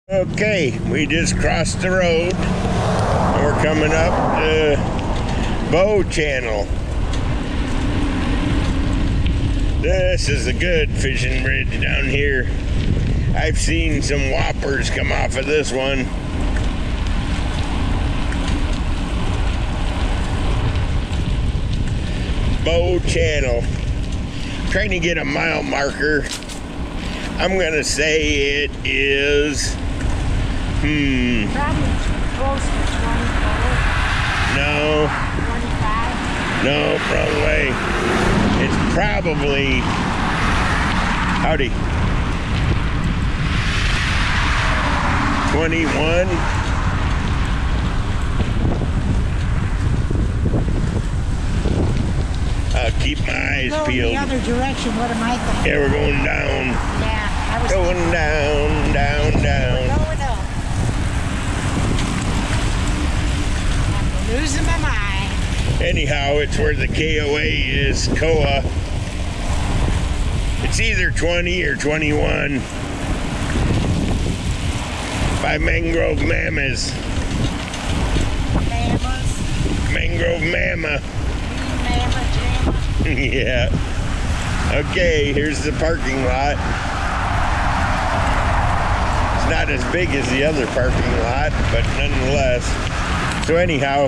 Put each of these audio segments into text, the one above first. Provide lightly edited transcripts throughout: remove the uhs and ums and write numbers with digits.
Okay, we just crossed the road. We're coming up the Bow Channel. This is a good fishing bridge down here. I've seen some whoppers come off of this one. Bow Channel. Trying to get a mile marker. I'm gonna say it is Probably close to 24. No. 25. No, wrong way. It's probably, howdy, 21. I'll keep my eyes peeled. The other direction, what am I thinking? Yeah, we're going down. Yeah, I was Going down, down, down. going up. I'm losing my mind. Anyhow, it's where the KOA is, Koa. It's either 20 or 21 by Mangrove Mammas. Mamas. Mangrove Mama. Mama, jamma. Yeah. Okay, here's the parking lot. It's not as big as the other parking lot, but nonetheless. So anyhow,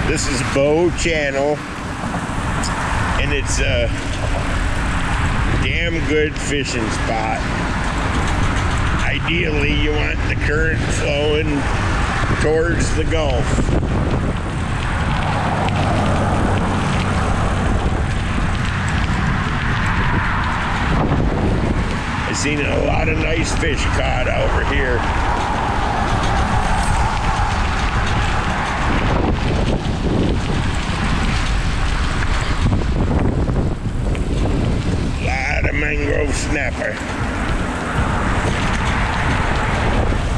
this is Bow Channel, and it's a damn good fishing spot. Ideally, you want the current flowing towards the Gulf. I've seen a lot of nice fish caught over here. Mangrove snapper.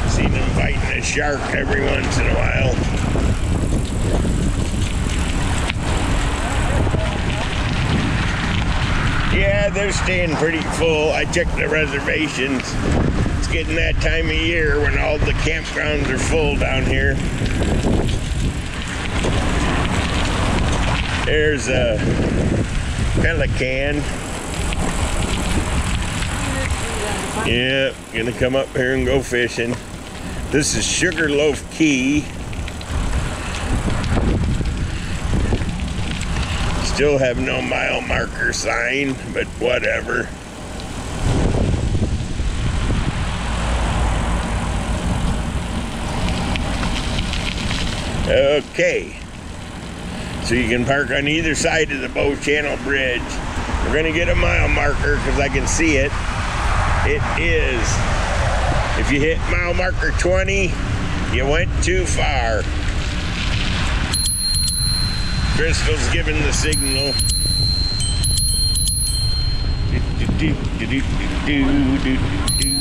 Seen them fighting a shark every once in a while. Yeah, they're staying pretty full. I checked the reservations. It's getting that time of year when all the campgrounds are full down here. There's a pelican. Yeah, gonna come up here and go fishing. This is Sugarloaf Key. Still have no mile marker sign, but whatever. Okay, so you can park on either side of the Bow Channel Bridge. We're gonna get a mile marker because I can see it. It is, if you hit mile marker 20, you went too far. Crystal's giving the signal. Do, do, do, do, do, do, do, do.